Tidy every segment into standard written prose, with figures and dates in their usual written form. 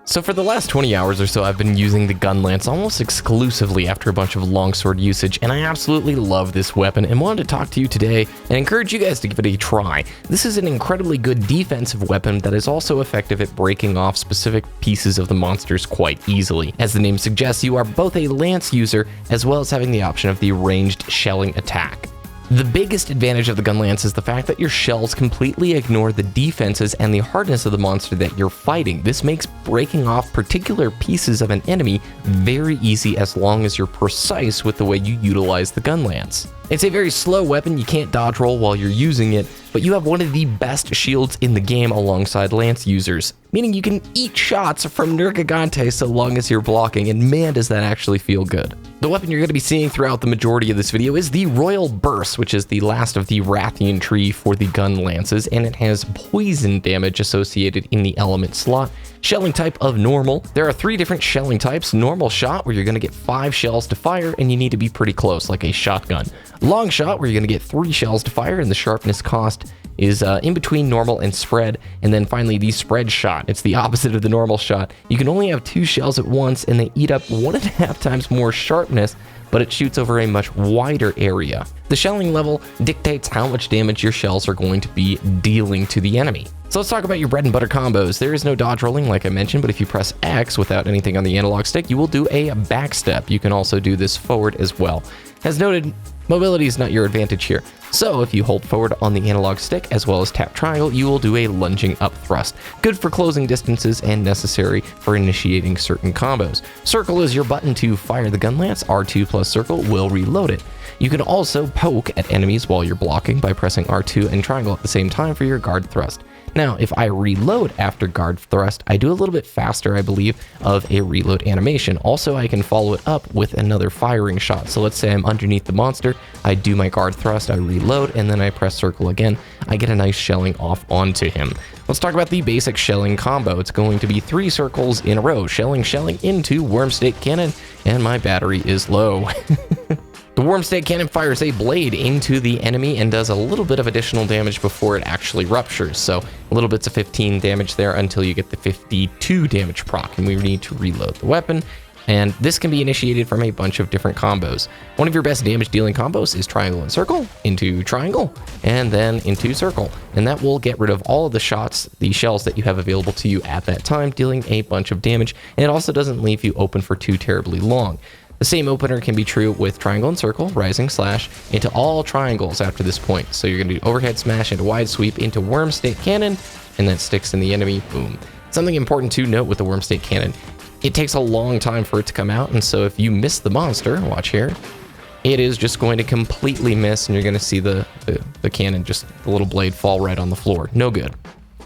So for the last 20 hours or so, I've been using the Gunlance almost exclusively after a bunch of longsword usage, and I absolutely love this weapon and wanted to talk to you today and encourage you guys to give it a try. This is an incredibly good defensive weapon that is also effective at breaking off specific pieces of the monsters quite easily. As the name suggests, you are both a lance user as well as having the option of the ranged shelling attack. The biggest advantage of the Gunlance is the fact that your shells completely ignore the defenses and the hardness of the monster that you're fighting. This makes breaking off particular pieces of an enemy very easy as long as you're precise with the way you utilize the Gunlance. It's a very slow weapon, you can't dodge roll while you're using it, but you have one of the best shields in the game alongside lance users, meaning you can eat shots from Nergigante so long as you're blocking, and man does that actually feel good. The weapon you're going to be seeing throughout the majority of this video is the Royal Burst, which is the last of the Rathian tree for the Gunlances, and it has poison damage associated in the element slot. Shelling type of normal. There are 3 different shelling types. Normal shot, where you're going to get 5 shells to fire, and you need to be pretty close, like a shotgun. Long shot, where you're going to get 3 shells to fire, and the sharpness cost is in between normal and spread. And then finally, the spread shot. It's the opposite of the normal shot. You can only have 2 shells at once, and they eat up 1.5 times more sharpness, but it shoots over a much wider area. The shelling level dictates how much damage your shells are going to be dealing to the enemy. So let's talk about your bread and butter combos. There is no dodge rolling like I mentioned, but if you press X without anything on the analog stick, you will do a backstep. You can also do this forward as well. As noted, mobility is not your advantage here. So if you hold forward on the analog stick as well as tap triangle, you will do a lunging up thrust. Good for closing distances and necessary for initiating certain combos. Circle is your button to fire the Gunlance. R2 plus circle will reload it. You can also poke at enemies while you're blocking by pressing R2 and triangle at the same time for your guard thrust. Now, if I reload after guard thrust, I do a little bit faster, I believe, of a reload animation. Also, I can follow it up with another firing shot. So let's say I'm underneath the monster, I do my guard thrust, I reload, and then I press circle again. I get a nice shelling off onto him. Let's talk about the basic shelling combo. It's going to be 3 circles in a row, shelling into Wormstake Cannon, and my battery is low. The Wormstake Cannon fires a blade into the enemy and does a little bit of additional damage before it actually ruptures. So little bits of 15 damage there until you get the 52 damage proc, and we need to reload the weapon. And this can be initiated from a bunch of different combos. One of your best damage dealing combos is triangle and circle, into triangle, and then into circle. And that will get rid of all of the shots, the shells that you have available to you at that time, dealing a bunch of damage. And it also doesn't leave you open for too terribly long. The same opener can be true with triangle and circle, rising slash, into all triangles after this point. So you're going to do overhead smash into wide sweep into Wormstake Cannon, and that sticks in the enemy, boom. Something important to note with the Wormstake Cannon, it takes a long time for it to come out, and so if you miss the monster, watch here, it is just going to completely miss, and you're going to see the cannon, just the little blade fall right on the floor. No good.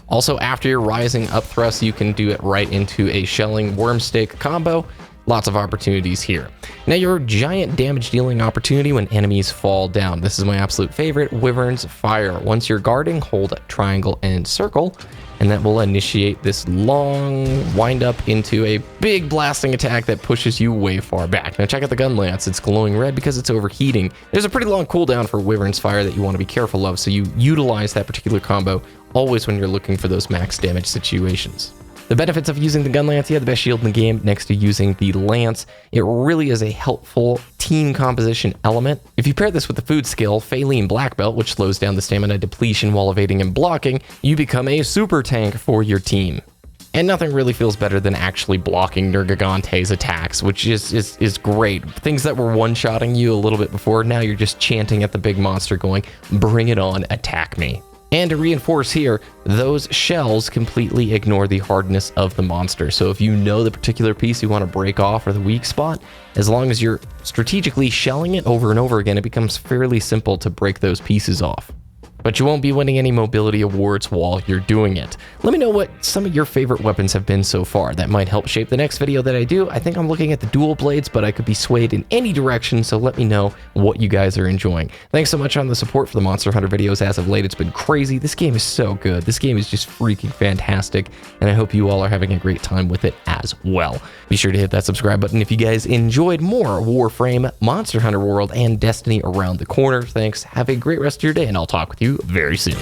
Also, after your rising up thrust, you can do it right into a shelling Wormstake combo. Lots of opportunities here. Now your giant damage dealing opportunity when enemies fall down. This is my absolute favorite, Wyvern's Fire. Once you're guarding, hold triangle and circle, and that will initiate this long wind up into a big blasting attack that pushes you way far back. Now check out the Gunlance, it's glowing red because it's overheating. There's a pretty long cooldown for Wyvern's Fire that you want to be careful of, so you utilize that particular combo always when you're looking for those max damage situations. The benefits of using the Gunlance, you have the best shield in the game next to using the Lance. It really is a helpful team composition element. If you pair this with the food skill, Phaline Black Belt, which slows down the stamina depletion while evading and blocking, you become a super tank for your team. And nothing really feels better than actually blocking Nergigante's attacks, which is great. Things that were one-shotting you a little bit before, now you're just chanting at the big monster going, bring it on, attack me. And to reinforce here, those shells completely ignore the hardness of the monster. So if you know the particular piece you want to break off or the weak spot, as long as you're strategically shelling it over and over again, it becomes fairly simple to break those pieces off. But you won't be winning any mobility awards while you're doing it. Let me know what some of your favorite weapons have been so far. That might help shape the next video that I do. I think I'm looking at the dual blades, but I could be swayed in any direction, so let me know what you guys are enjoying. Thanks so much on the support for the Monster Hunter videos as of late. It's been crazy. This game is so good. This game is just freaking fantastic, and I hope you all are having a great time with it as well. Be sure to hit that subscribe button if you guys enjoyed more Warframe, Monster Hunter World, and Destiny around the corner. Thanks. Have a great rest of your day, and I'll talk with you very soon.